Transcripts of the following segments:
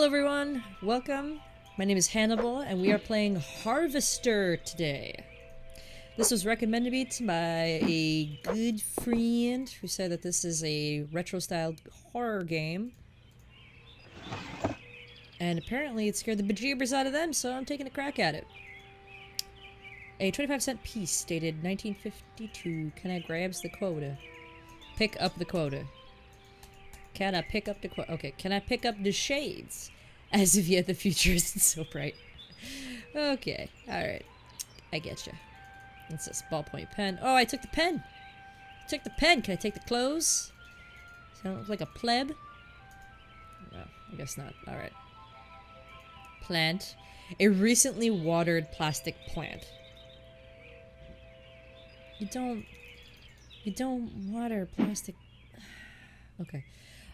everyone, welcome. My name is Hannibal and we are playing Harvester today. This was recommended me to by a good friend who said that this is a retro-styled horror game. And apparently it scared the bejeebers out of them, so I'm taking a crack at it. A 25-cent piece dated 1952. Can I grabs the quota? Pick up the quota. Can I pick up the quota? Okay, can I pick up the shades? As of yet, the future isn't so bright. Okay, alright. I get you. What's this? Ballpoint pen. Oh, I took the pen! I took the pen! Can I take the clothes? Sound like a pleb? No, I guess not. Alright. Plant. A recently watered plastic plant. You don't water plastic. Okay.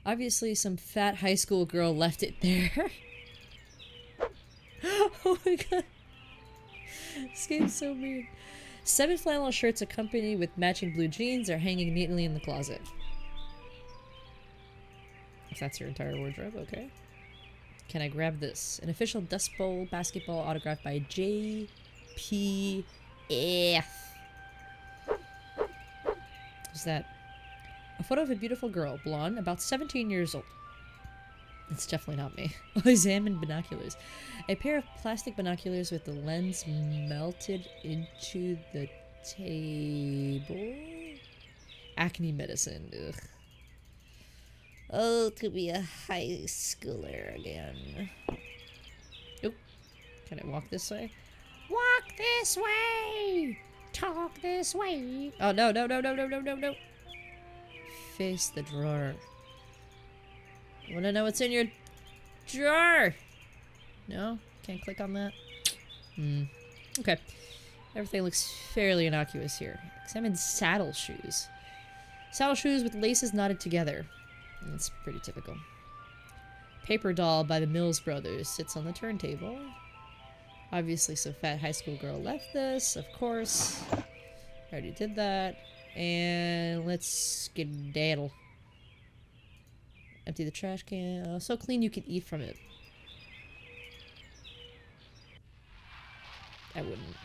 Obviously some fat high school girl left it there. Oh my god. This game's so weird. 7 flannel shirts accompanied with matching blue jeans are hanging neatly in the closet. If that's your entire wardrobe, okay. Can I grab this? An official Dust Bowl basketball autographed by J.P.F. What's that? A photo of a beautiful girl, blonde, about 17 years old. It's definitely not me. Examine binoculars. A pair of plastic binoculars with the lens melted into the table. Acne medicine. Ugh. Oh, to be a high schooler again. Oop. Can I walk this way? Walk this way! Talk this way! Oh, no, no, no, no, no, no, no, no. Face the drawer. I wanna know what's in your drawer! No? Can't click on that? Okay. Everything looks fairly innocuous here. Examine saddle shoes. Saddle shoes with laces knotted together. That's pretty typical. Paper doll by the Mills Brothers sits on the turntable. Obviously some fat high school girl left this, of course. I already did that. And let's skedaddle. Empty the trash can. Oh, so clean you can eat from it. I wouldn't.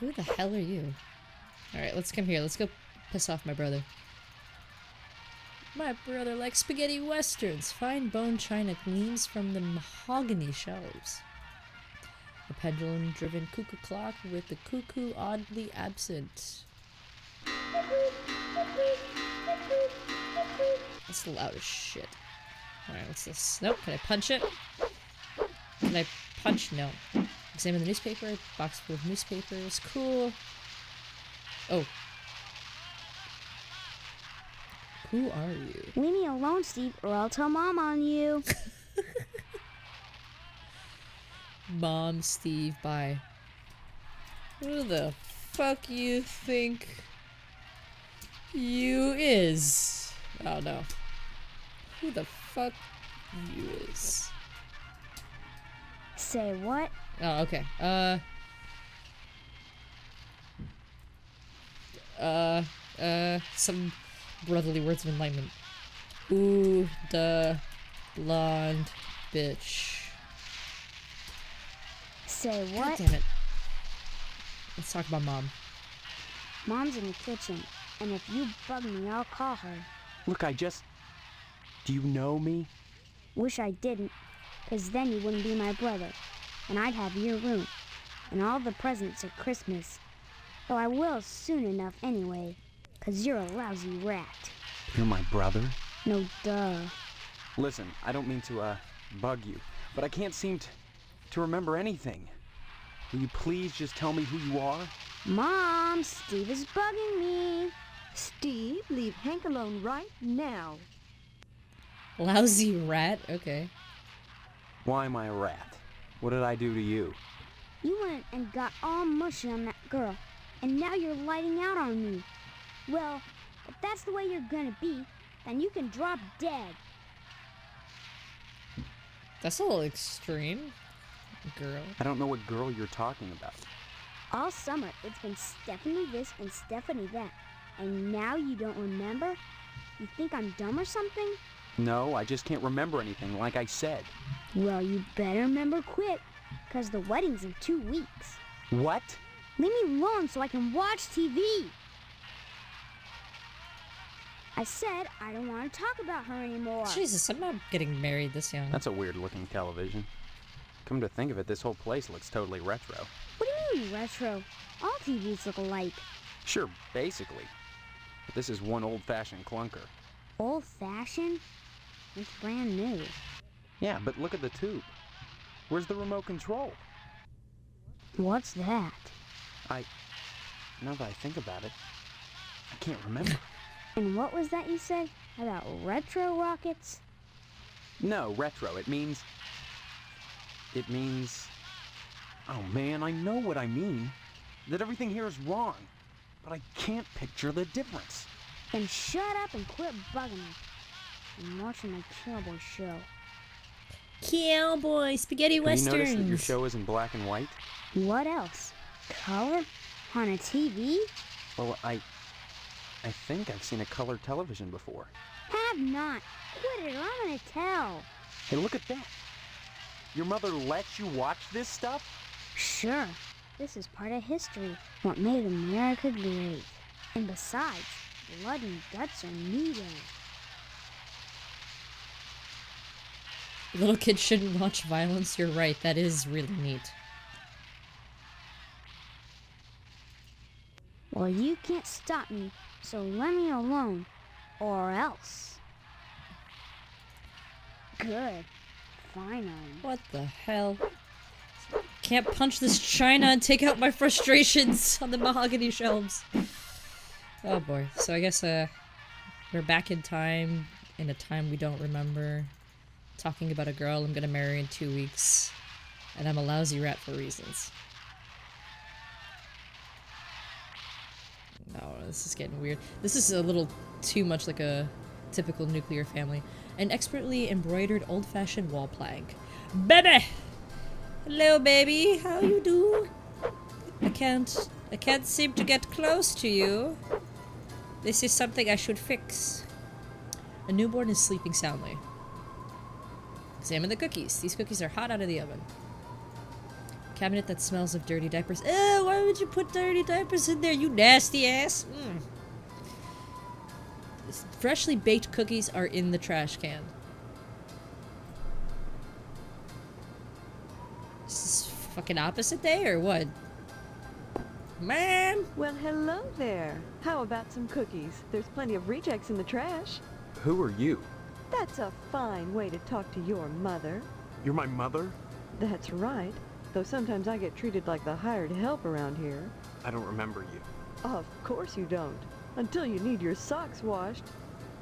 Who the hell are you? Alright, let's come here. Let's go piss off my brother. My brother likes spaghetti westerns. Fine bone china gleams from the mahogany shelves. A pendulum-driven cuckoo clock with the cuckoo oddly absent. That's loud as shit. Alright, what's this? Nope, can I punch it? Can I punch? No. Examine the newspaper. Box full of newspapers. Cool. Oh. Who are you? Leave me alone, Steve, or I'll tell Mom on you. Mom, Steve, bye. Who the fuck you think you is? Oh no. Who the fuck you is? Say what? Oh, okay. Some brotherly words of enlightenment. Ooh, the blonde bitch. Say God what? damn it. Let's talk about Mom. Mom's in the kitchen, and if you bug me, I'll call her. Look, do you know me? Wish I didn't, 'cause then you wouldn't be my brother, and I'd have your room, and all the presents at Christmas. Though I will soon enough anyway, 'cause you're a lousy rat. You're my brother? No duh. Listen, I don't mean to, bug you, but I can't seem to remember anything. Will you please just tell me who you are? Mom, Steve is bugging me. Steve, leave Hank alone right now. Lousy rat? Okay. Why am I a rat? What did I do to you? You went and got all mushy on that girl, and now you're lighting out on me. Well, if that's the way you're gonna be, then you can drop dead. That's a little extreme. Girl. I don't know what girl you're talking about. All summer, it's been Stephanie this and Stephanie that. And now you don't remember? You think I'm dumb or something? No, I just can't remember anything, like I said. Well, you better remember quick, 'cause the wedding's in 2 weeks. What? Leave me alone so I can watch TV. I said I don't want to talk about her anymore. Jesus, I'm not getting married this young. That's a weird-looking television. Come to think of it, this whole place looks totally retro. What do you mean retro? All TVs look alike. Sure, basically. But this is one old-fashioned clunker. Old-fashioned? It's brand new. Yeah, but look at the tube. Where's the remote control? What's that? Now that I think about it, I can't remember. And what was that you said about retro rockets? No, retro. It means... Oh man, I know what I mean. That everything here is wrong. But I can't picture the difference. Then shut up and quit bugging me. I'm watching my cowboy show. Cowboy spaghetti Have westerns. you noticed that your show is in black and white? What else? Color? On a TV? Well, I think I've seen a colored television before. Have not. Quit it or I'm gonna tell. Hey, look at that. Your mother lets you watch this stuff? Sure. This is part of history. What made America great. And besides, blood and guts are needed. Little kids shouldn't watch violence. You're right. That is really neat. Well, you can't stop me, so let me alone. Or else. Good. Finally. What the hell? Can't punch this china and take out my frustrations on the mahogany shelves. Oh boy. So I guess we're back in time, in a time we don't remember, talking about a girl I'm gonna marry in 2 weeks, and I'm a lousy rat for reasons. No, this is getting weird. This is a little too much like a typical nuclear family. An expertly embroidered old-fashioned wall plank. Baby! Hello, baby. How you do? I can't seem to get close to you. This is something I should fix. A newborn is sleeping soundly. Examine the cookies. These cookies are hot out of the oven. Cabinet that smells of dirty diapers. Ew, why would you put dirty diapers in there, you nasty ass? Freshly baked cookies are in the trash can. This is fucking opposite day or what? Ma'am! Well, hello there. How about some cookies? There's plenty of rejects in the trash. Who are you? That's a fine way to talk to your mother. You're my mother? That's right. Though sometimes I get treated like the hired help around here. I don't remember you. Of course you don't. Until you need your socks washed.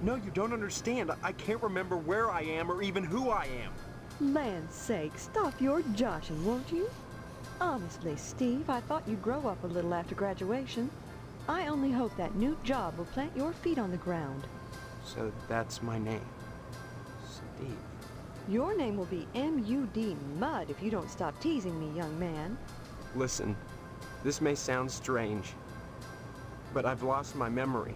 No, you don't understand. I can't remember where I am or even who I am. Land's sake, stop your joshing, won't you? Honestly, Steve, I thought you'd grow up a little after graduation. I only hope that new job will plant your feet on the ground. So that's my name. Steve. Your name will be M.U.D. Mud if you don't stop teasing me, young man. Listen, this may sound strange, but I've lost my memory.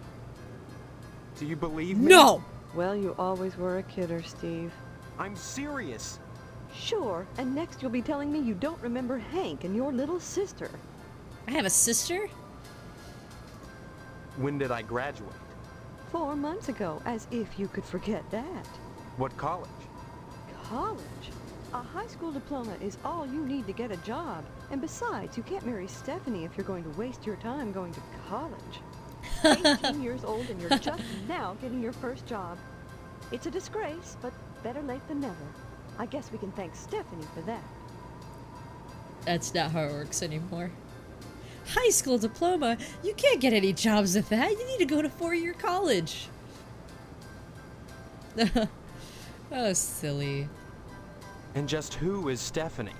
Do you believe me? No! Well, you always were a kidder, Steve. I'm serious. Sure, and next you'll be telling me you don't remember Hank and your little sister. I have a sister? When did I graduate? 4 months ago, as if you could forget that. What college? College? A high school diploma is all you need to get a job. And besides, you can't marry Stephanie if you're going to waste your time going to college. 18 years old and you're just now getting your first job. It's a disgrace, but better late than never. I guess we can thank Stephanie for that. That's not how it works anymore. High school diploma? You can't get any jobs with that. You need to go to 4-year college. Oh, silly. And just who is Stephanie?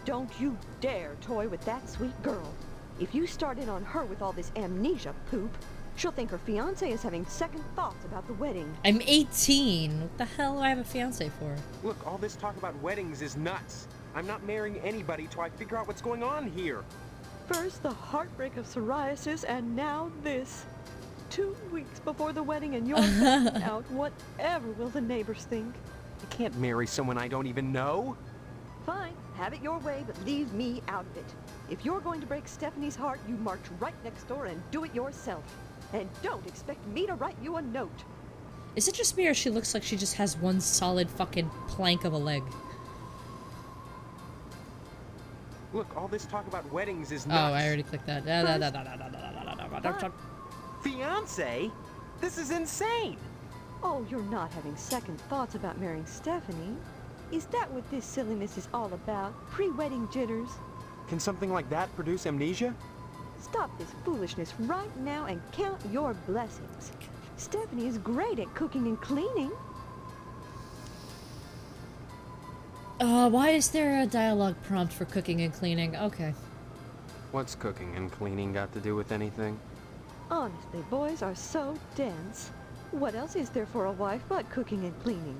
Don't you dare toy with that sweet girl. If you start in on her with all this amnesia poop, she'll think her fiancé is having second thoughts about the wedding. I'm 18. What the hell do I have a fiance for? Look, all this talk about weddings is nuts. I'm not marrying anybody till I figure out what's going on here. First the heartbreak of psoriasis, and now this. 2 weeks before the wedding and you're backing out. Whatever will the neighbors think? I can't marry someone I don't even know. Fine, have it your way, but leave me out of it. If you're going to break Stephanie's heart, you march right next door and do it yourself. And don't expect me to write you a note. Is it just me or she looks like she just has one solid fucking plank of a leg? Look, all this talk about weddings is Oh, nuts. I already clicked that. Fiance? This is insane. Oh, you're not having second thoughts about marrying Stephanie? Is that what this silliness is all about? Pre-wedding jitters? Can something like that produce amnesia? Stop this foolishness right now and count your blessings. Stephanie is great at cooking and cleaning. Why is there a dialogue prompt for cooking and cleaning? Okay. What's cooking and cleaning got to do with anything? Honestly, boys are so dense. What else is there for a wife but cooking and cleaning?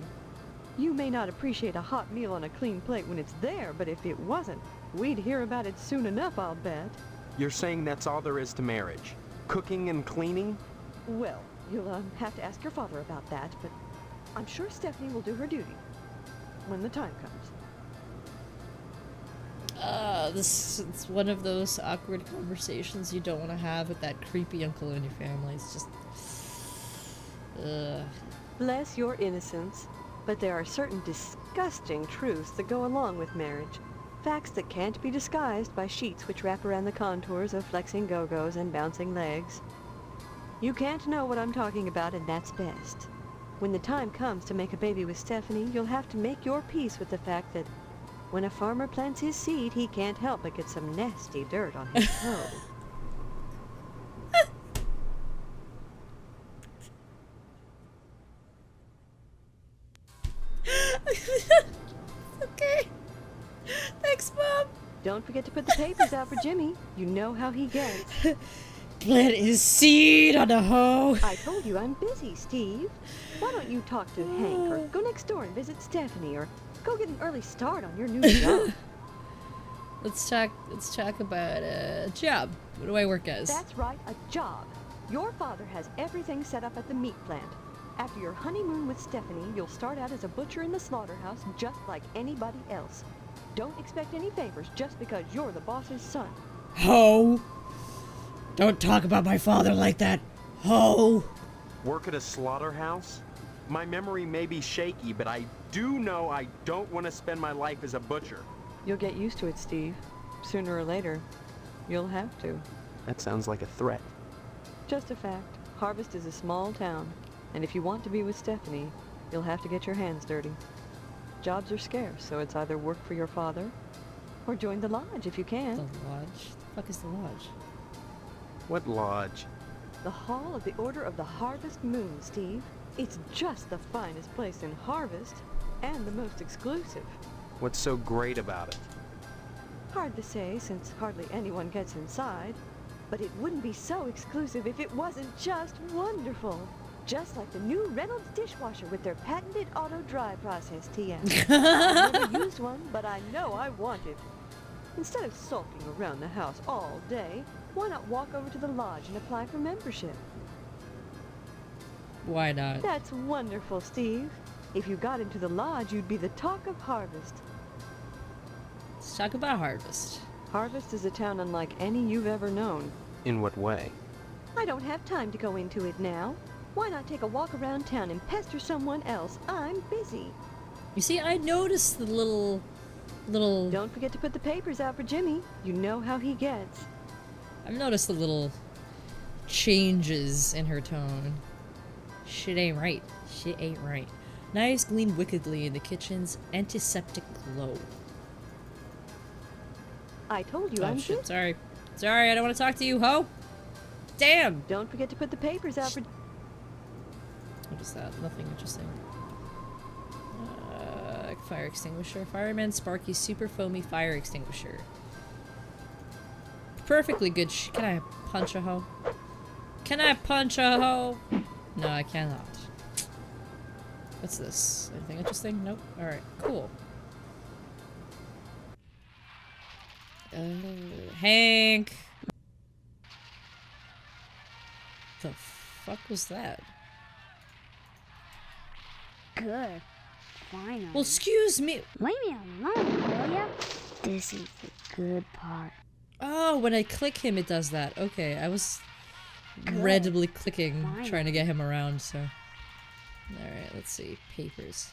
You may not appreciate a hot meal on a clean plate when it's there, but if it wasn't, we'd hear about it soon enough, I'll bet. You're saying that's all there is to marriage? Cooking and cleaning? Well, you'll have to ask your father about that, but I'm sure Stephanie will do her duty when the time comes. It's one of those awkward conversations you don't want to have with that creepy uncle in your family. It's just... Bless your innocence, but there are certain disgusting truths that go along with marriage. Facts that can't be disguised by sheets which wrap around the contours of flexing go-go's and bouncing legs. You can't know what I'm talking about, and that's best. When the time comes to make a baby with Stephanie, you'll have to make your peace with the fact that when a farmer plants his seed, he can't help but get some nasty dirt on his toe. Okay. Thanks, Mom. Don't forget to put the papers out for Jimmy. You know how he gets. Plant his seed on the hoe. I told you I'm busy, Steve. Why don't you talk to Hank, or go next door and visit Stephanie, or go get an early start on your new job? Let's talk about a job. What do I work as? That's right, a job. Your father has everything set up at the meat plant. After your honeymoon with Stephanie, you'll start out as a butcher in the slaughterhouse just like anybody else. Don't expect any favors just because you're the boss's son. Ho! Don't talk about my father like that. Ho! Work at a slaughterhouse? My memory may be shaky, but I do know I don't want to spend my life as a butcher. You'll get used to it, Steve. Sooner or later, you'll have to. That sounds like a threat. Just a fact. Harvest is a small town, and if you want to be with Stephanie, you'll have to get your hands dirty. Jobs are scarce, so it's either work for your father, or join the lodge if you can. The lodge? The fuck is the lodge? What lodge? The Hall of the Order of the Harvest Moon, Steve. It's just the finest place in Harvest, and the most exclusive. What's so great about it? Hard to say, since hardly anyone gets inside. But it wouldn't be so exclusive if it wasn't just wonderful. Just like the new Reynolds dishwasher with their patented auto-dry process, TM. I've never used one, but I know I want it. Instead of sulking around the house all day, why not walk over to the lodge and apply for membership? Why not? That's wonderful, Steve. If you got into the lodge, you'd be the talk of Harvest. Let's talk about Harvest. Harvest is a town unlike any you've ever known. In what way? I don't have time to go into it now. Why not take a walk around town and pester someone else? I'm busy. You see, I noticed the little... Don't forget to put the papers out for Jimmy. You know how he gets. I've noticed the little changes in her tone. Shit ain't right. Shit ain't right. Knives gleam wickedly in the kitchen's antiseptic glow. I told you Oh I'm shit, busy. sorry. Sorry, I don't want to talk to you, ho! Damn! Don't forget to put the papers out for... What is that? Nothing interesting. Fire extinguisher. Fireman Sparky's super foamy fire extinguisher. Perfectly good can I punch a hoe? Can I punch a hoe? No, I cannot. What's this? Anything interesting? Nope. Alright, cool. Hank! The fuck was that? Good. Finally. Well, excuse me. Leave me alone, will ya? This is the good part. Oh, when I click him, it does that. Okay, I was randomly clicking, trying to get him around, so. Alright, let's see. Papers.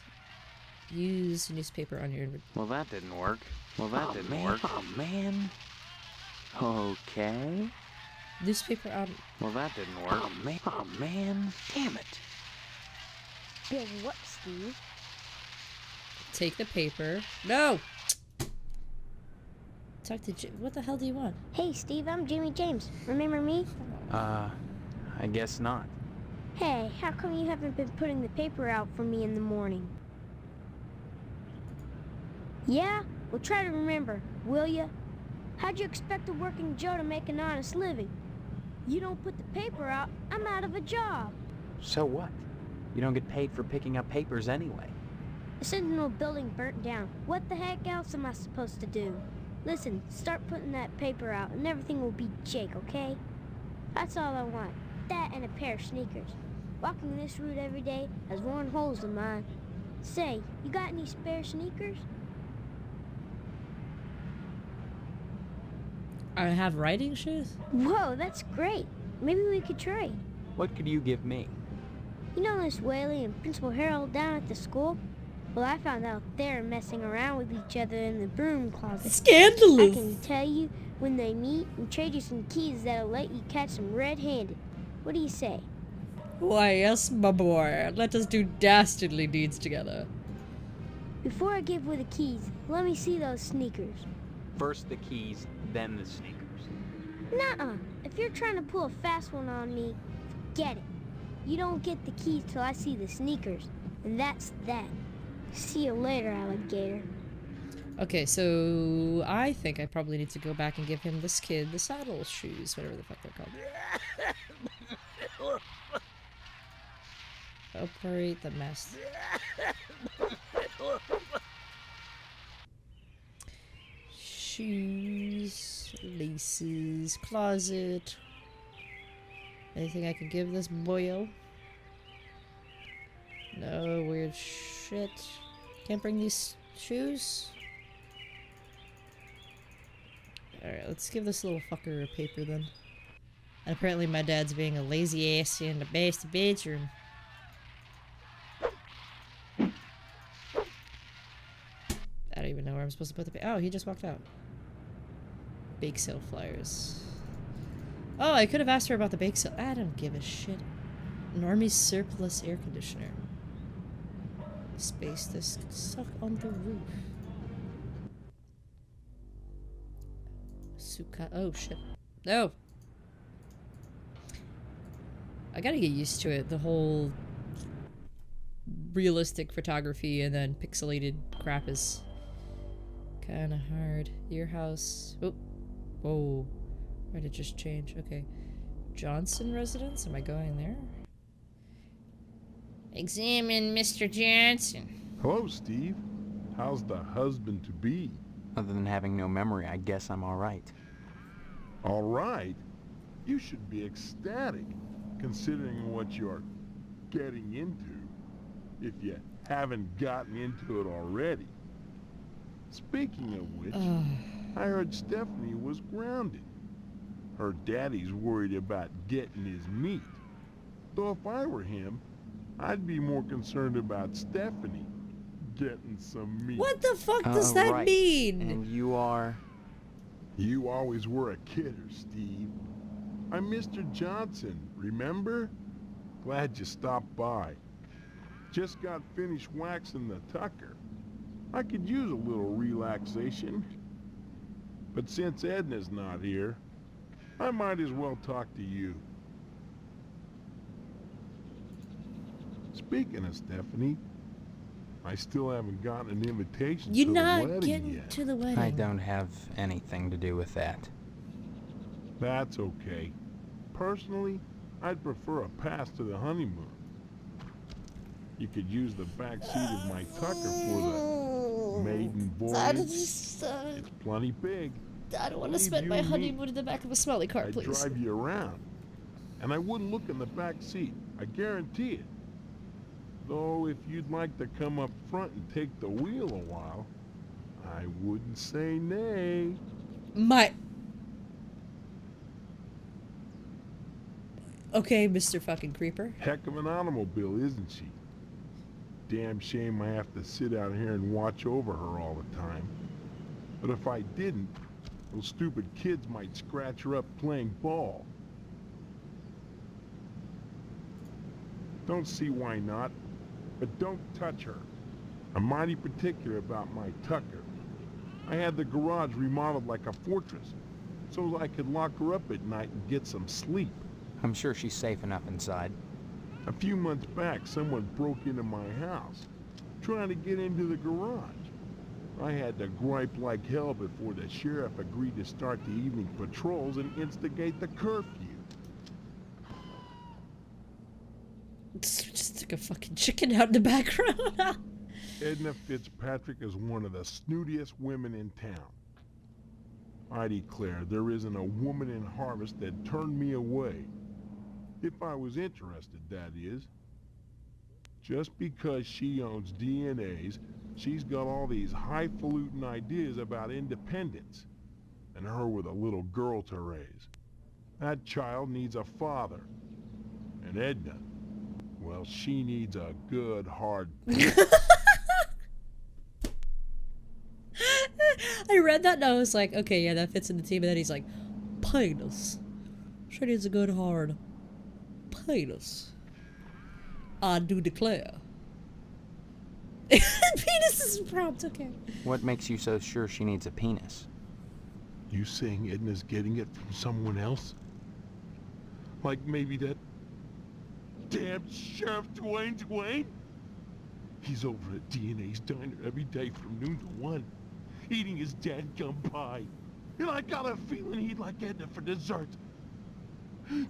Use newspaper on your inventory. Well, that didn't work. Well, that didn't work. Oh, man. Okay. Newspaper on. Well, that didn't work. Oh, man. Oh, man. Damn it. Big what, Steve? Take the paper. No! Talk to what the hell do you want? Hey, Steve, I'm Jimmy James. Remember me? I guess not. Hey, how come you haven't been putting the paper out for me in the morning? Yeah? Well, try to remember, will ya? How'd you expect a working Joe to make an honest living? You don't put the paper out, I'm out of a job. So what? You don't get paid for picking up papers anyway. The Sentinel building burnt down. What the heck else am I supposed to do? Listen, start putting that paper out and everything will be jake, okay? That's all I want. That and a pair of sneakers. Walking this route every day has worn holes in mine. Say, you got any spare sneakers? I have riding shoes? Whoa, that's great. Maybe we could trade. What could you give me? You know Miss Whaley and Principal Harold down at the school? Well, I found out they're messing around with each other in the broom closet. Scandalous! I can tell you when they meet and trade you some keys that'll let you catch them red-handed. What do you say? Why, yes, my boy. Let us do dastardly deeds together. Before I give away the keys, let me see those sneakers. First the keys, then the sneakers. Nuh-uh. If you're trying to pull a fast one on me, forget it. You don't get the keys till I see the sneakers. And that's that. See you later, alligator. Okay, so I think I probably need to go back and give him this kid the saddle shoes, whatever the fuck they're called. Operate the mess. Shoes, laces, closet. Anything I can give this boyo? No weird shit. Can't bring these shoes? Alright, let's give this little fucker a paper then. And apparently my dad's being a lazy ass in the best bedroom. I don't even know where I'm supposed to put the paper. Oh, he just walked out. Bake sale flyers. Oh, I could have asked her about the bake sale. I don't give a shit. Normie's surplus air conditioner. Space disc stuck on the roof. Suka. Oh shit. No! I gotta get used to it. The whole realistic photography and then pixelated crap is kinda hard. Your house. Oh. Whoa. Why did it just change? Okay. Johnson residence? Am I going there? Examine Mr. Johnson. Hello, Steve. How's the husband-to-be? Other than having no memory, I guess I'm alright. All right. You should be ecstatic, considering what you're getting into, if you haven't gotten into it already. Speaking of which, I heard Stephanie was grounded. Her daddy's worried about getting his meat. Though if I were him, I'd be more concerned about Stephanie getting some meat. What the fuck does that right. mean? And you are? You always were a kidder, Steve. I'm Mr. Johnson, remember? Glad you stopped by. Just got finished waxing the tucker. I could use a little relaxation. But since Edna's not here, I might as well talk to you. Speaking of Stephanie, I still haven't gotten an invitation You're to the not wedding getting yet. to the wedding. I don't have anything to do with that. That's okay. Personally, I'd prefer a pass to the honeymoon. You could use the back seat of my Tucker for the maiden voyage. It's plenty big. I don't want to Believe spend you my me, honeymoon in the back of a smelly car, I'd please. drive you around. And I wouldn't look in the back seat. I guarantee it. Though if you'd like to come up front and take the wheel a while, I wouldn't say nay. My... Okay, Mr. fucking Creeper. Heck of an automobile, isn't she? Damn shame I have to sit out here and watch over her all the time. But if I didn't, those stupid kids might scratch her up playing ball. Don't see why not, but don't touch her. I'm mighty particular about my Tucker. I had the garage remodeled like a fortress, so I could lock her up at night and get some sleep. I'm sure she's safe enough inside. A few months back, someone broke into my house, trying to get into the garage. I had to gripe like hell before the sheriff agreed to start the evening patrols and instigate the curfew. Just took a fucking chicken out in the background. Edna Fitzpatrick is one of the snootiest women in town. I declare there isn't a woman in Harvest that turned me away. If I was interested, that is. Just because she owns DNAs, she's got all these highfalutin ideas about independence. And her with a little girl to raise. That child needs a father. And Edna, well, she needs a good, hard... I read that and I was like, okay, yeah, that fits in the team. And then he's like, penis. She needs a good hard penis. I do declare. Penis is prompt, okay. What makes you so sure she needs a penis? You saying Edna's getting it from someone else? Like maybe that damn Sheriff Dwayne? He's over at DNA's diner every day from noon to 1, eating his dadgum pie. And I got a feeling he'd like Edna for dessert.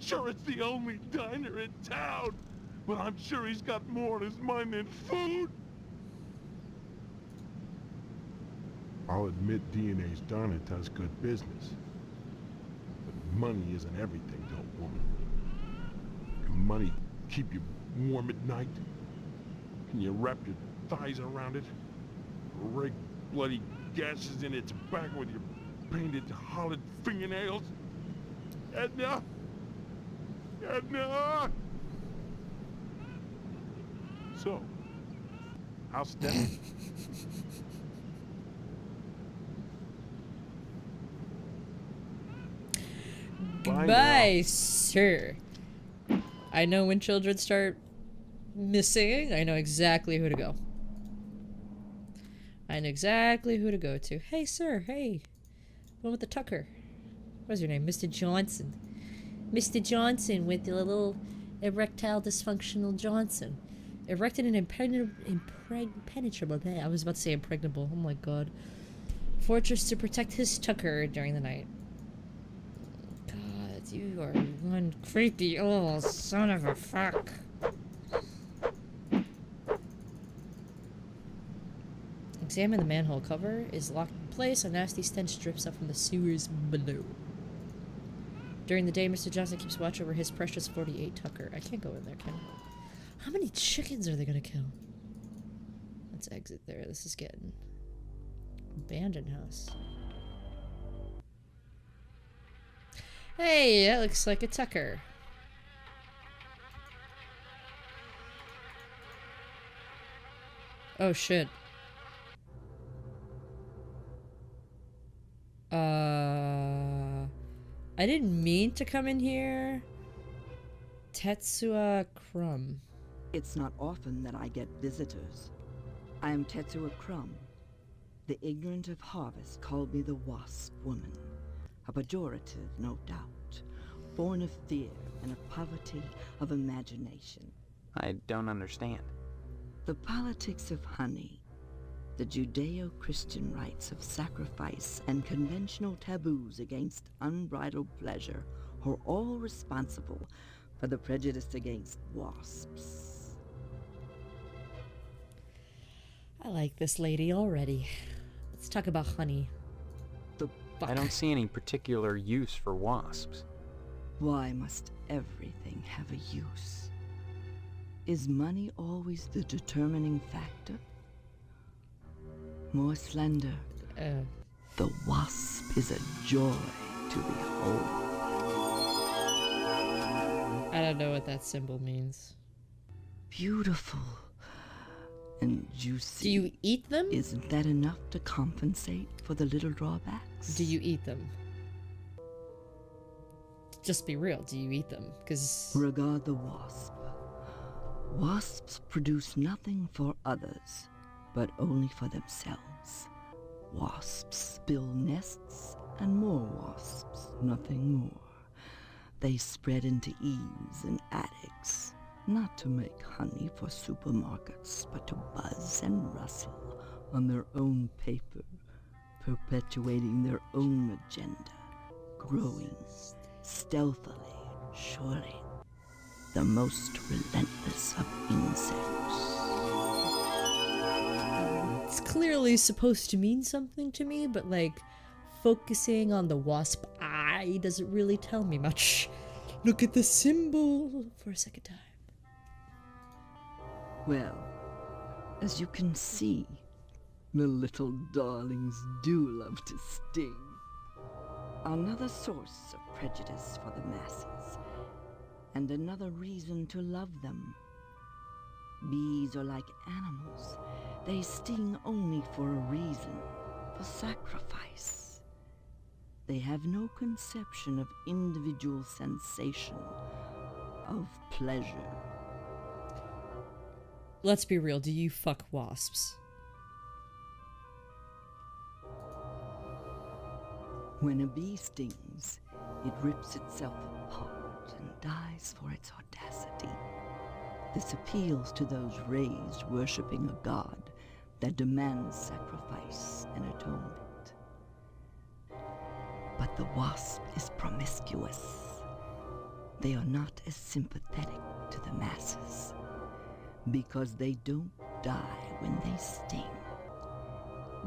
Sure, it's the only diner in town, but I'm sure he's got more on his mind than food. I'll admit DNA's diner does good business. But money isn't everything to a woman. Can money keep you warm at night? Can you wrap your thighs around it? Or rake bloody gashes in its back with your painted hollowed fingernails? Edna? Edna! So, how's Stephanie? Goodbye, sir. I know when children start missing, I know exactly who to go. I know exactly who to go to. Hey, sir, hey. One with the Tucker. What's your name? Mr. Johnson. Mr. Johnson with the little erectile dysfunctional Johnson. Erected an impenetrable... I was about to say impregnable. Oh my god. Fortress to protect his Tucker during the night. God, you are one creepy old son of a fuck. Examine the manhole cover. Is locked in place. A nasty stench drips up from the sewers below. During the day, Mr. Johnson keeps watch over his precious 48 Tucker. I can't go in there, can I? How many chickens are they gonna kill? Let's exit there. This is getting... abandoned house. Hey, that looks like a Tucker. Oh, shit. I didn't mean to come in here. Tetsuya Crumb. It's not often that I get visitors. I am Tetsuya Crumb. The ignorant of Harvest called me the Wasp Woman. A pejorative, no doubt, born of fear and of poverty of imagination. I don't understand. The politics of honey, the Judeo-Christian rites of sacrifice and conventional taboos against unbridled pleasure are all responsible for the prejudice against wasps. I like this lady already. Let's talk about honey. The Fuck. I don't see any particular use for wasps. Why must everything have a use? Is money always the determining factor? More slender. The wasp is a joy to behold. I don't know what that symbol means. Beautiful and juicy. Do you eat them? Isn't that enough to compensate for the little drawbacks? Do you eat them? Just be real, do you eat them? Because... Regard the wasp. Wasps produce nothing for others, but only for themselves. Wasps build nests and more wasps, nothing more. They spread into eaves and attics, not to make honey for supermarkets, but to buzz and rustle on their own paper, perpetuating their own agenda, growing stealthily, surely, the most relentless of insects. It's clearly supposed to mean something to me, but like, focusing on the wasp eye doesn't really tell me much. Look at the symbol for a second time. Well, as you can see, the little darlings do love to sting. Another source of prejudice for the masses, and another reason to love them. Bees are like animals. They sting only for a reason, for sacrifice. They have no conception of individual sensation, of pleasure. Let's be real, do you fuck wasps? When a bee stings, it rips itself apart and dies for its audacity. This appeals to those raised worshipping a god that demands sacrifice and atonement. But the wasp is promiscuous. They are not as sympathetic to the masses, because they don't die when they sting.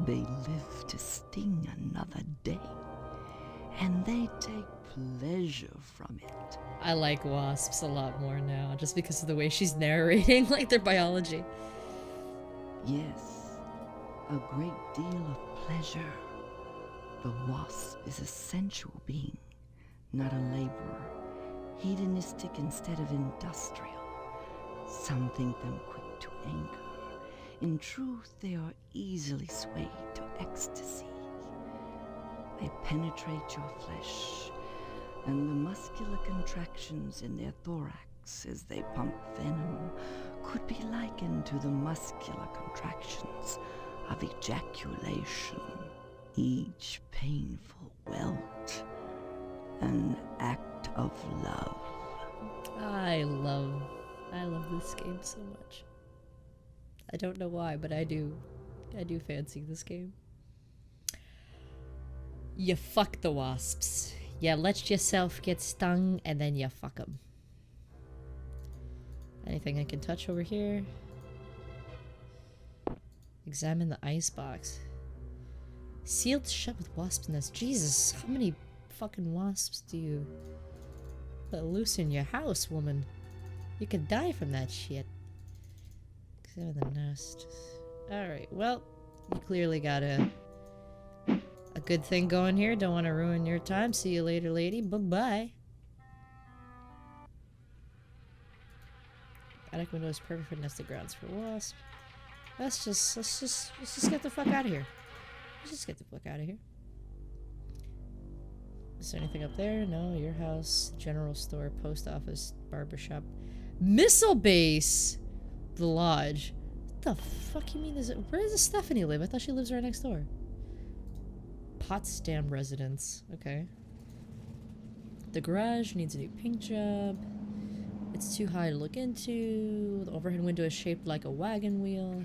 They live to sting another day, and they take pleasure from it. I like wasps a lot more now, just because of the way she's narrating, like, their biology. Yes, a great deal of pleasure. The wasp is a sensual being, not a laborer, hedonistic instead of industrial. Some think them quick to anger. In truth, they are easily swayed to ecstasy. They penetrate your flesh, and the muscular contractions in their thorax as they pump venom could be likened to the muscular contractions of ejaculation, each painful welt, an act of love. I love this game so much. I don't know why, but I do fancy this game. You fuck the wasps. You let yourself get stung, and then you fuck them. Anything I can touch over here? Examine the icebox. Sealed shut with wasp nests. Jesus, how many fucking wasps do you let loose in your house, woman? You could die from that shit. Examine the nest. Alright, well, you clearly got a good thing going here. Don't want to ruin your time. See you later, lady. Bye-bye. Attic window is perfect for nested grounds for wasps. Let's just get the fuck out of here. Let's just get the fuck out of here. Is there anything up there? No. Your house, general store, post office, barbershop, missile base, the lodge. What the fuck you mean? Where does Stephanie live? I thought she lives right next door. Potsdam residence. Okay. The garage needs a new paint job. It's too high to look into. The overhead window is shaped like a wagon wheel.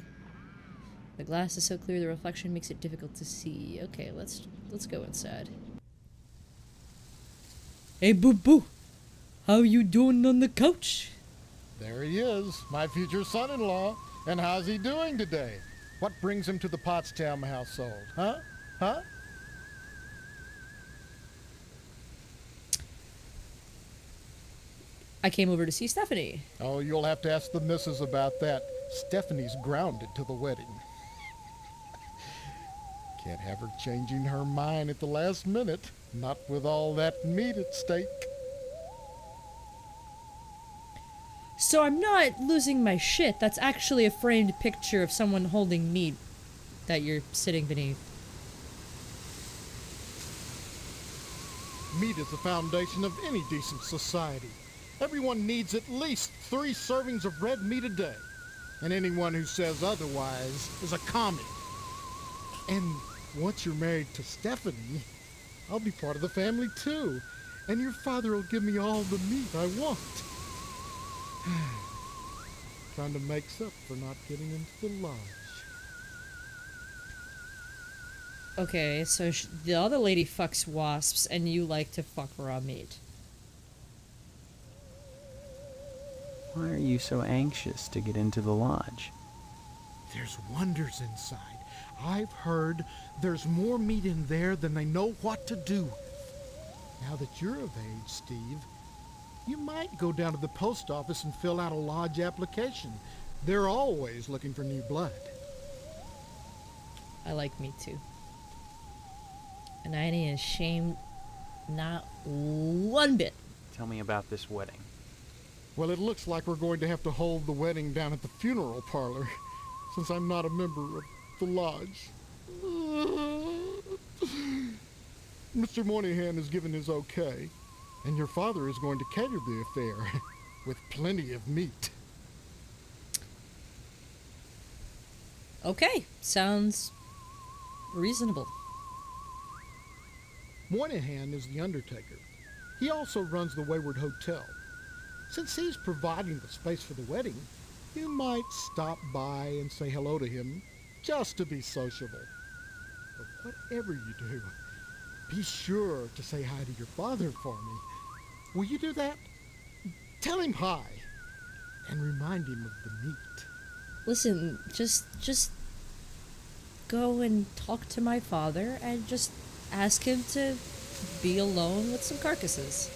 The glass is so clear the reflection makes it difficult to see. Okay, let's go inside. Hey, boo-boo. How you doing on the couch? There he is, my future son-in-law. And how's he doing today? What brings him to the Potsdam household, huh? Huh? I came over to see Stephanie. Oh, you'll have to ask the missus about that. Stephanie's grounded to the wedding. Can't have her changing her mind at the last minute. Not with all that meat at stake. So I'm not losing my shit. That's actually a framed picture of someone holding meat that you're sitting beneath. Meat is the foundation of any decent society. Everyone needs at least 3 servings of red meat a day. And anyone who says otherwise is a commie. And once you're married to Stephanie, I'll be part of the family too. And your father will give me all the meat I want. Trying to make up for not getting into the lodge. Okay, so the other lady fucks wasps, and you like to fuck raw meat. Why are you so anxious to get into the lodge? There's wonders inside. I've heard there's more meat in there than they know what to do. Now that you're of age, Steve, you might go down to the post office and fill out a lodge application. They're always looking for new blood. I like meat too. And I ain't ashamed, not one bit. Tell me about this wedding. Well, it looks like we're going to have to hold the wedding down at the funeral parlor, since I'm not a member of the lodge. Mr. Moynihan has given his okay, and your father is going to cater the affair with plenty of meat. Okay, sounds reasonable. Moynihan is the undertaker. He also runs the Wayward Hotel. Since he's providing the space for the wedding, you might stop by and say hello to him, just to be sociable. But whatever you do, be sure to say hi to your father for me. Will you do that? Tell him hi, and remind him of the meat. Listen, just go and talk to my father and just ask him to be alone with some carcasses.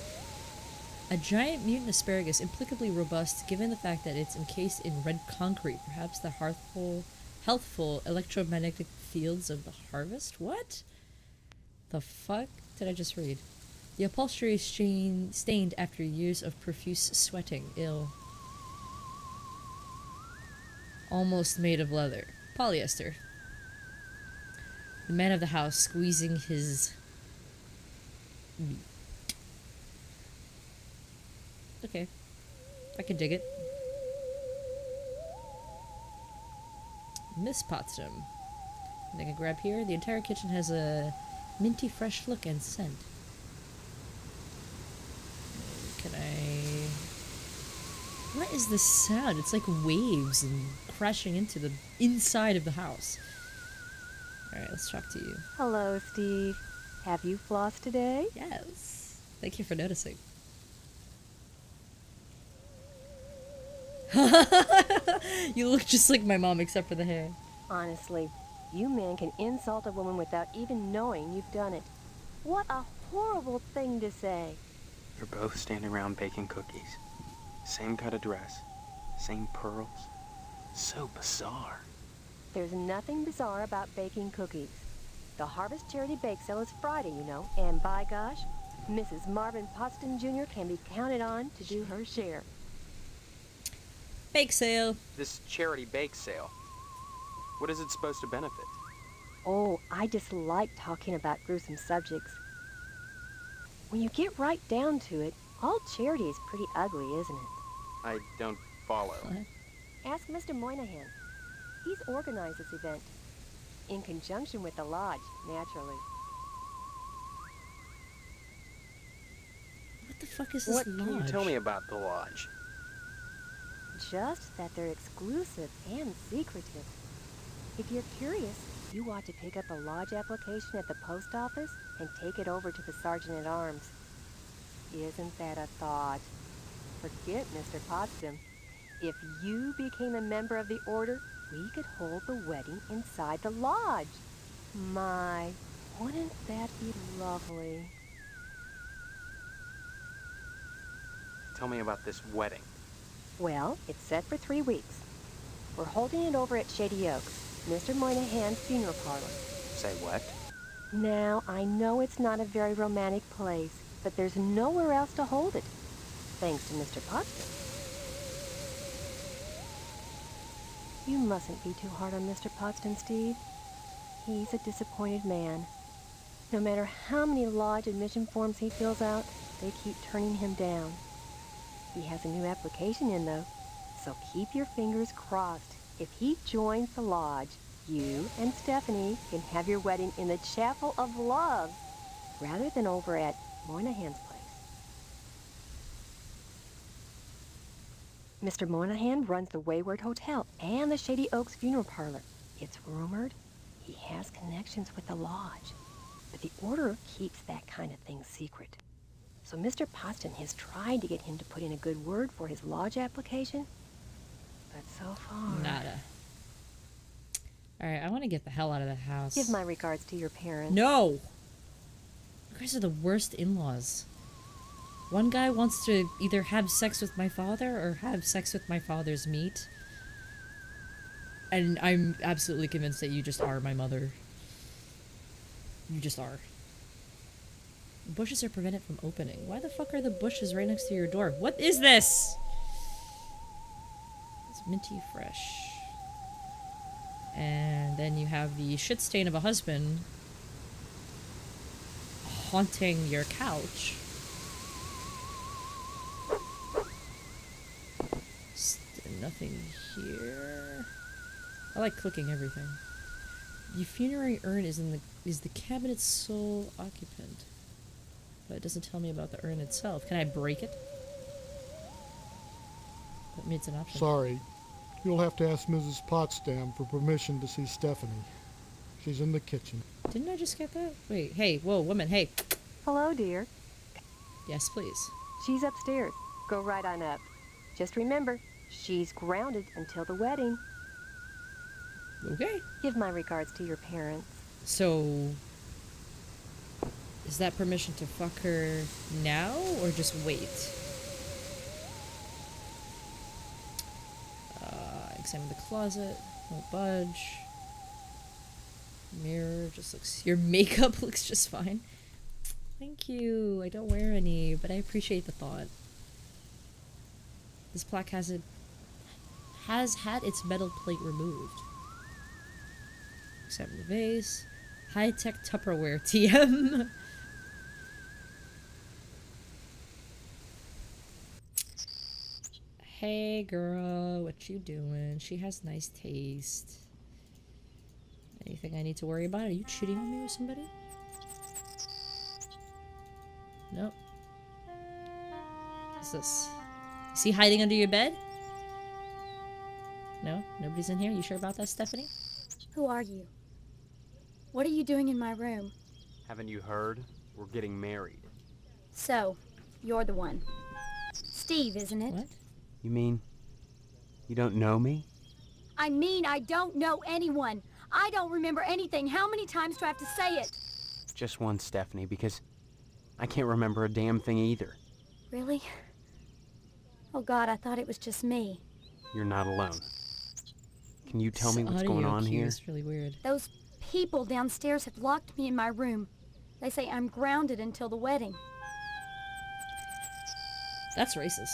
A giant mutant asparagus, implicably robust given the fact that it's encased in red concrete, perhaps the healthful electromagnetic fields of the harvest? What the fuck did I just read? The upholstery is stained after years of profuse sweating. Ill. Almost made of leather. Polyester. The man of the house squeezing his meat. Okay. I can dig it. Miss Potsdam. Anything I can grab here? The entire kitchen has a minty fresh look and scent. Can I... What is this sound? It's like waves and crashing into the inside of the house. Alright, let's talk to you. Hello, Steve. Have you flossed today? Yes. Thank you for noticing. You look just like my mom except for the hair. Honestly, you men can insult a woman without even knowing you've done it. What a horrible thing to say. You're both standing around baking cookies. Same cut of dress. Same pearls. So bizarre. There's nothing bizarre about baking cookies. The Harvest Charity Bake Sale is Friday, you know, and by gosh, Mrs. Marvin Potsdam Jr. can be counted on to do her share. Bake sale. This charity bake sale, what is it supposed to benefit? Oh, I just like talking about gruesome subjects. When you get right down to it, all charity is pretty ugly, isn't it? I don't follow. What? Ask Mr. Moynihan. He's organized this event. In conjunction with the lodge, naturally. What the fuck is this What lodge? can you tell me about the lodge? Just that they're exclusive and secretive. If you're curious, you ought to pick up a lodge application at the post office and take it over to the sergeant-at-arms. Isn't that a thought? Forget Mr. Potsdam. If you became a member of the order, we could hold the wedding inside the lodge. My, wouldn't that be lovely? Tell me about this wedding. Well, it's set for 3 weeks. We're holding it over at Shady Oaks, Mr. Moynihan's funeral parlor. Say what? Now, I know it's not a very romantic place, but there's nowhere else to hold it, thanks to Mr. Potsdam. You mustn't be too hard on Mr. Potsdam, Steve. He's a disappointed man. No matter how many lodge admission forms he fills out, they keep turning him down. He has a new application in, though, so keep your fingers crossed. If he joins the lodge, you and Stephanie can have your wedding in the Chapel of Love, rather than over at Moynihan's place. Mr. Moynihan runs the Wayward Hotel and the Shady Oaks Funeral Parlor. It's rumored he has connections with the lodge, but the order keeps that kind of thing secret. So Mr. Potsdam has tried to get him to put in a good word for his lodge application, but so far... Nada. Alright, I want to get the hell out of the house. Give my regards to your parents. No! You guys are the worst in-laws. One guy wants to either have sex with my father or have sex with my father's meat. And I'm absolutely convinced that you just are my mother. You just are. The bushes are prevented from opening. Why the fuck are the bushes right next to your door? What is this? It's minty fresh. And then you have the shit stain of a husband haunting your couch. Nothing here. I like clicking everything. The funerary urn is the cabinet's sole occupant. But it doesn't tell me about the urn itself. Can I break it? That means an option. Sorry. You'll have to ask Mrs. Potsdam for permission to see Stephanie. She's in the kitchen. Didn't I just get that? Wait, hey, whoa, woman, hey. Hello, dear. Yes, please. She's upstairs. Go right on up. Just remember, she's grounded until the wedding. Okay. Give my regards to your parents. So, is that permission to fuck her now, or just wait? Examine the closet. Won't budge. Mirror just looks... Your makeup looks just fine. Thank you. I don't wear any, but I appreciate the thought. This plaque has had its metal plate removed. Examine the vase. High-tech Tupperware. TM. Hey girl, what you doing? She has nice taste. Anything I need to worry about? Are you cheating on me with somebody? Nope. What's this? Is he hiding under your bed? No? Nobody's in here? You sure about that, Stephanie? Who are you? What are you doing in my room? Haven't you heard? We're getting married. So, you're the one. Steve, isn't it? What? You mean you don't know me? I mean, I don't know anyone. I don't remember anything. How many times do I have to say it? Just one, Stephanie, because I can't remember a damn thing either. Really? Oh God, I thought it was just me. You're not alone. Can you tell me This what's going audio on cue here? is really weird. Those people downstairs have locked me in my room. They say I'm grounded until the wedding. That's racist.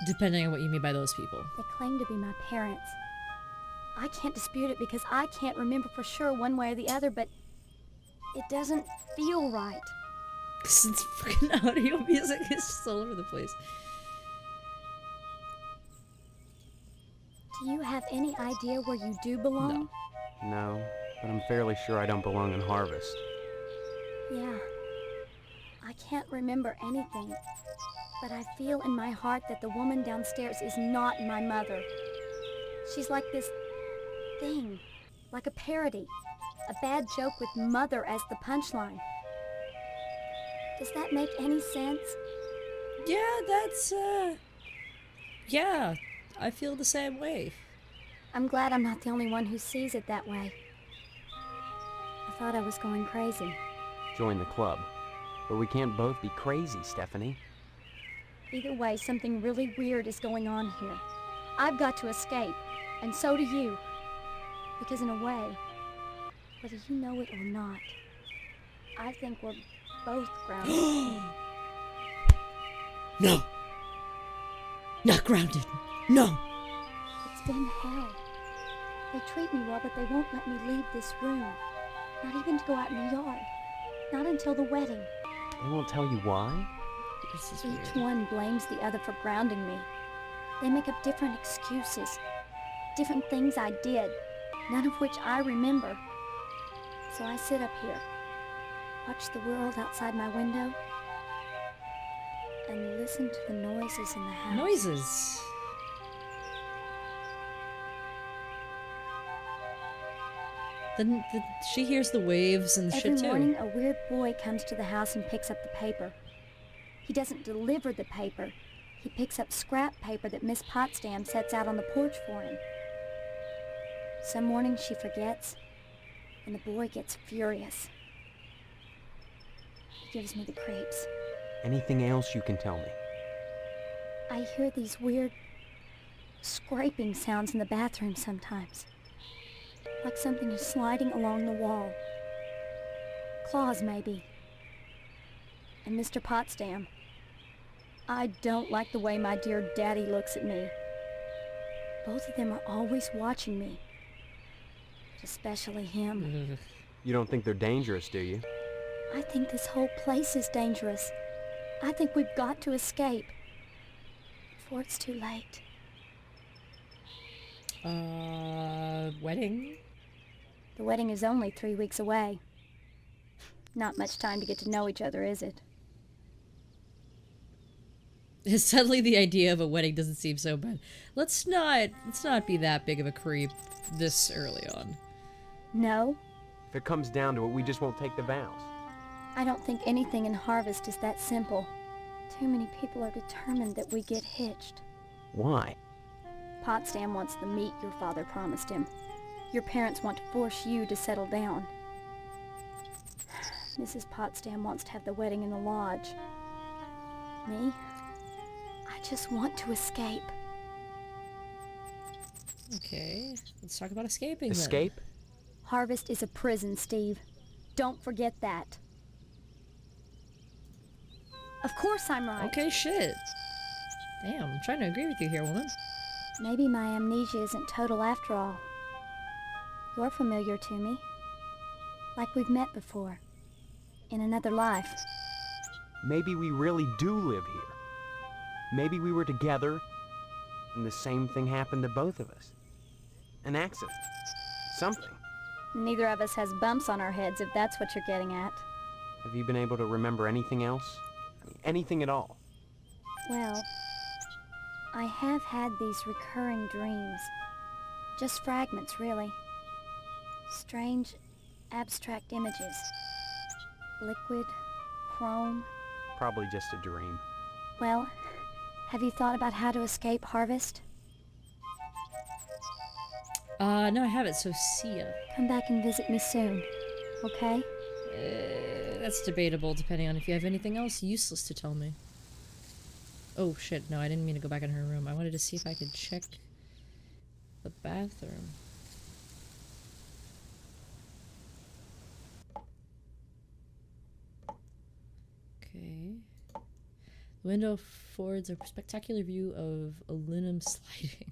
Depending on what you mean by those people. They claim to be my parents. I can't dispute it because I can't remember for sure one way or the other, but it doesn't feel right. Since freaking audio music is just all over the place. Do you have any idea where you do belong? No. No, but I'm fairly sure I don't belong in Harvest. Yeah. I can't remember anything, but I feel in my heart that the woman downstairs is not my mother. She's like this thing, like a parody, a bad joke with mother as the punchline. Does that make any sense? Yeah, that's, yeah, I feel the same way. I'm glad I'm not the only one who sees it that way. I thought I was going crazy. Join the club. But we can't both be crazy, Stephanie. Either way, something really weird is going on here. I've got to escape, and so do you. Because in a way, whether you know it or not, I think we're both grounded. No! Not grounded. No! It's been hell. They treat me well, but they won't let me leave this room. Not even to go out in the yard. Not until the wedding. They won't tell you why? This is Each weird. one blames the other for grounding me. They make up different excuses. Different things I did, none of which I remember. So I sit up here, watch the world outside my window, and listen to the noises in the house. Noises. Then she hears the waves and the Every shit too. morning, a weird boy comes to the house and picks up the paper. He doesn't deliver the paper. He picks up scrap paper that Miss Potsdam sets out on the porch for him. Some mornings she forgets, and the boy gets furious. He gives me the creeps. Anything else you can tell me? I hear these weird scraping sounds in the bathroom sometimes. Like something is sliding along the wall. Claws, maybe. And Mr. Potsdam. I don't like the way my dear daddy looks at me. Both of them are always watching me. But especially him. You don't think they're dangerous, do you? I think this whole place is dangerous. I think we've got to escape. Before it's too late. Wedding? The wedding is only 3 weeks away. Not much time to get to know each other, is it? Suddenly the idea of a wedding doesn't seem so bad. Let's not be that big of a creep this early on. No, If it comes down to it, we just won't take the vows. I don't think anything in Harvest is that simple. Too many people are determined that we get hitched. Why? Potsdam wants the meat your father promised him. Your parents want to force you to settle down. Mrs. Potsdam wants to have the wedding in the lodge. Me? I just want to escape. Okay, let's talk about escaping then. Escape? Harvest is a prison, Steve. Don't forget that. Of course I'm right. Okay, shit. Damn, I'm trying to agree with you here, woman. Maybe my amnesia isn't total after all. You're familiar to me. Like we've met before. In another life. Maybe we really do live here. Maybe we were together, and the same thing happened to both of us. An accident. Something. Neither of us has bumps on our heads, if that's what you're getting at. Have you been able to remember anything else? I mean, anything at all? Well, I have had these recurring dreams. Just fragments, really. Strange, abstract images. Liquid, chrome. Probably just a dream. Well, have you thought about how to escape Harvest? No, I haven't, so see ya. Come back and visit me soon, okay? That's debatable, depending on if you have anything else useless to tell me. Oh, shit, no, I didn't mean to go back in her room. I wanted to see if I could check the bathroom. Okay. The window affords a spectacular view of aluminum sliding.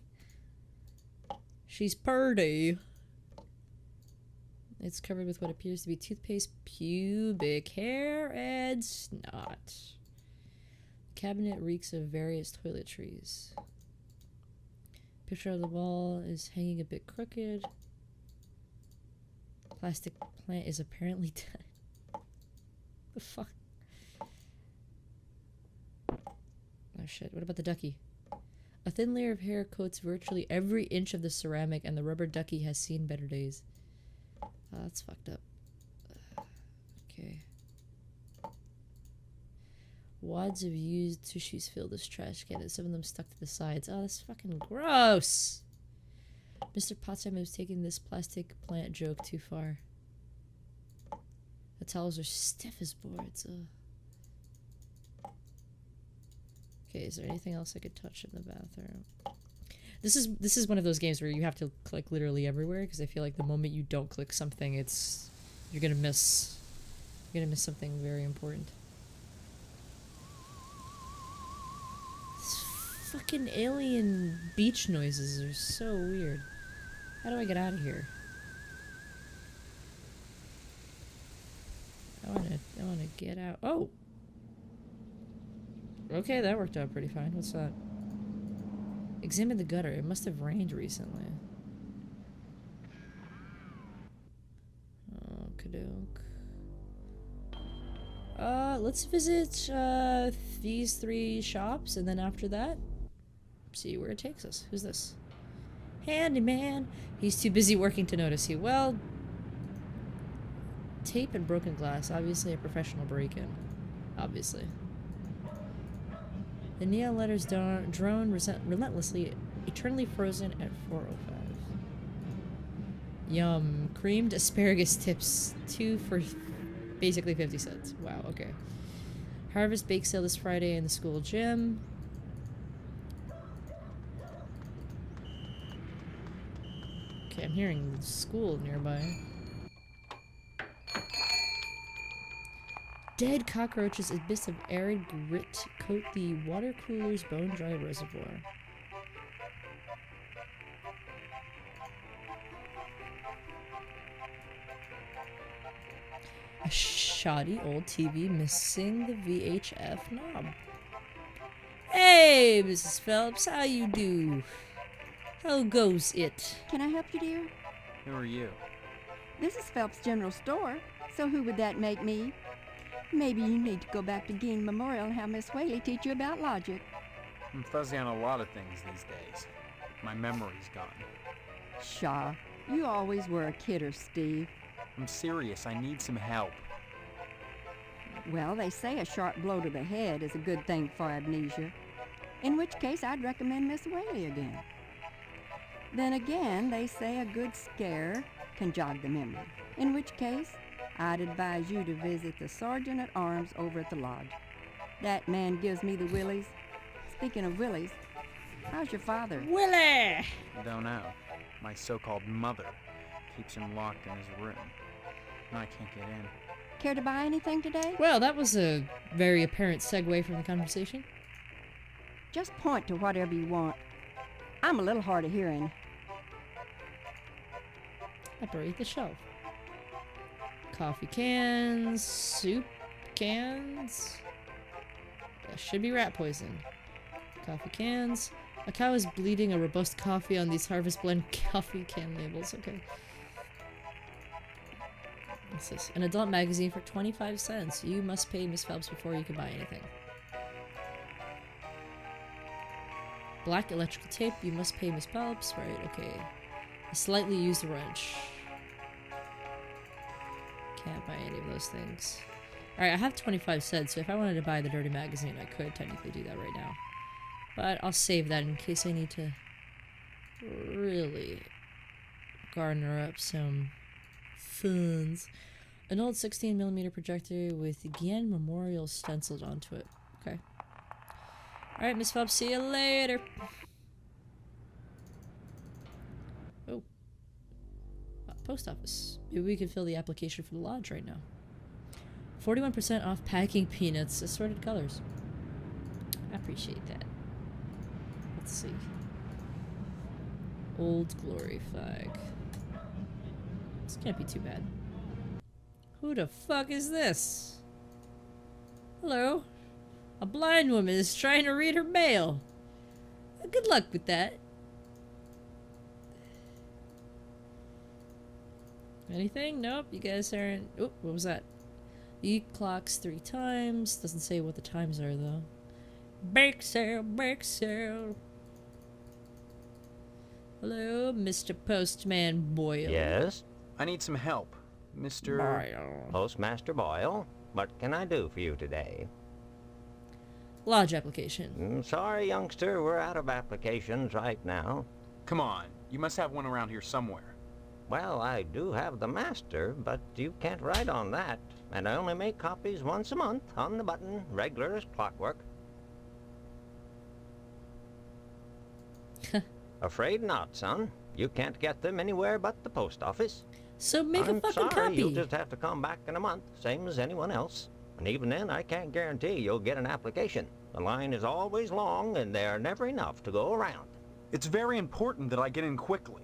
She's purdy. It's covered with what appears to be toothpaste, pubic hair, and snot. The cabinet reeks of various toiletries. Picture of the wall is hanging a bit crooked. Plastic plant is apparently dead. The fuck? Oh shit, what about the ducky? A thin layer of hair coats virtually every inch of the ceramic, and the rubber ducky has seen better days. Oh, that's fucked up. Okay. Wads of used tissues fill this trash can, and some of them stuck to the sides. Oh, that's fucking gross! Mr. Potsdam is taking this plastic plant joke too far. The towels are stiff as boards. Okay, is there anything else I could touch in the bathroom? This is one of those games where you have to click literally everywhere, because I feel like the moment you don't click something, you're gonna miss something very important. These fucking alien beach noises are so weird. How do I get out of here? I wanna get out. Oh! Okay, that worked out pretty fine. What's that? Examine the gutter. It must have rained recently. Okey-doke. Let's visit, these 3 shops, and then after that, see where it takes us. Who's this? Handyman! He's too busy working to notice you. Well, tape and broken glass. Obviously a professional break-in. Obviously. The neon letters drone relentlessly, eternally frozen at 4:05. Yum. Creamed asparagus tips. 2 for basically 50 cents. Wow, okay. Harvest bake sale this Friday in the school gym. Okay, I'm hearing school nearby. Dead cockroaches and bits of arid grit coat the water cooler's bone-dry reservoir. A shoddy old TV missing the VHF knob. Hey, Mrs. Phelps, how you do? How goes it? Can I help you, dear? Who are you? This is Phelps General Store, so who would that make me? Maybe you need to go back to Gein Memorial and have Miss Whaley teach you about logic. I'm fuzzy on a lot of things these days. My memory's gone. Pshaw, you always were a kidder, Steve. I'm serious. I need some help. Well, they say a sharp blow to the head is a good thing for amnesia. In which case, I'd recommend Miss Whaley again. Then again, they say a good scare can jog the memory. In which case, I'd advise you to visit the Sergeant at Arms over at the lodge. That man gives me the willies. Speaking of willies, how's your father? Willie! Don't know. My so-called mother keeps him locked in his room. And I can't get in. Care to buy anything today? Well, that was a very apparent segue from the conversation. Just point to whatever you want. I'm a little hard of hearing. Operate the shelf. Coffee cans, soup cans. That should be rat poison. Coffee cans. A cow is bleeding a robust coffee on these Harvest Blend coffee can labels. Okay. What's this? An adult magazine for 25 cents. You must pay Miss Phelps before you can buy anything. Black electrical tape. You must pay Miss Phelps. Right, okay. A slightly used wrench. Can't buy any of those things. Alright, I have 25 cents, so if I wanted to buy the dirty magazine, I could technically do that right now. But I'll save that in case I need to really garner up some funds. An old 16mm projector with Gein Memorial stenciled onto it. Okay. Alright, Miss Phelps, see you later. Oh. Post office. Maybe we can fill the application for the lodge right now. 41% off packing peanuts, assorted colors. I appreciate that. Let's see. Old Glory flag. This can't be too bad. Who the fuck is this? Hello? A blind woman is trying to read her mail. Good luck with that. Anything? Nope, you guys aren't... Oh, what was that? E-clocks 3 times. Doesn't say what the times are, though. Bake sale, bake sale. Hello, Mr. Postman Boyle. Yes? I need some help. Mr. Boyle. Postmaster Boyle, what can I do for you today? Lodge application. Sorry, youngster, we're out of applications right now. Come on. You must have one around here somewhere. Well, I do have the master, but you can't write on that. And I only make copies once a month, on the button, regular as clockwork. Afraid not, son. You can't get them anywhere but the post office. So make a fucking sorry, copy. You'll just have to come back in a month, same as anyone else. And even then, I can't guarantee you'll get an application. The line is always long, and there are never enough to go around. It's very important that I get in quickly.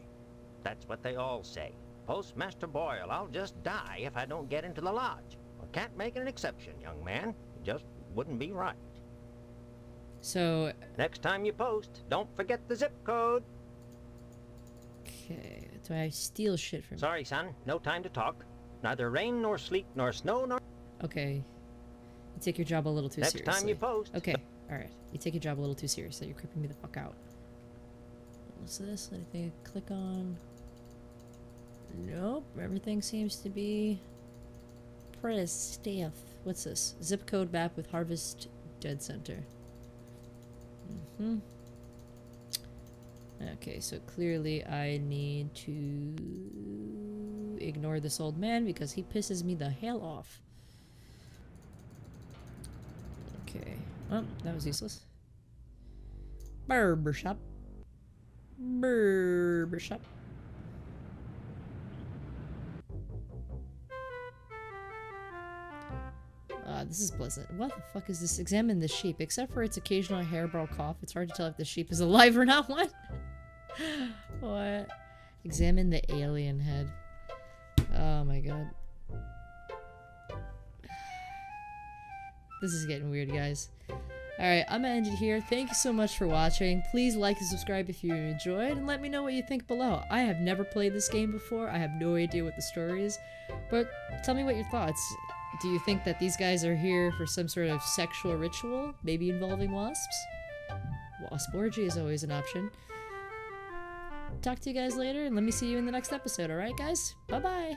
That's what they all say. Postmaster Boyle, I'll just die if I don't get into the lodge. I can't make an exception, young man. It just wouldn't be right. So... Next time you post, don't forget the zip code. Okay, do I steal shit from... Sorry, son. No time to talk. Neither rain, nor sleet, nor snow, nor... Okay. You take your job a little too seriously. Next time you post... Okay, alright. You take your job a little too seriously. You're creeping me the fuck out. What's this? Anything I click on? Nope. Everything seems to be... pretty stiff. What's this? Zip code map with Harvest Dead Center. Okay, so clearly I need to ignore this old man because he pisses me the hell off. Okay. Well, that was useless. Barbershop. Barbershop. This is pleasant. What the fuck is this? Examine the sheep. Except for its occasional hairball cough, it's hard to tell if the sheep is alive or not. What? What? Examine the alien head. Oh my god. This is getting weird, guys. Alright, I'm gonna end it here. Thank you so much for watching. Please like and subscribe if you enjoyed, and let me know what you think below. I have never played this game before. I have no idea what the story is, but tell me what your thoughts. Do you think that these guys are here for some sort of sexual ritual, maybe involving wasps? Wasp orgy is always an option. Talk to you guys later, and let me see you in the next episode, alright guys? Bye-bye!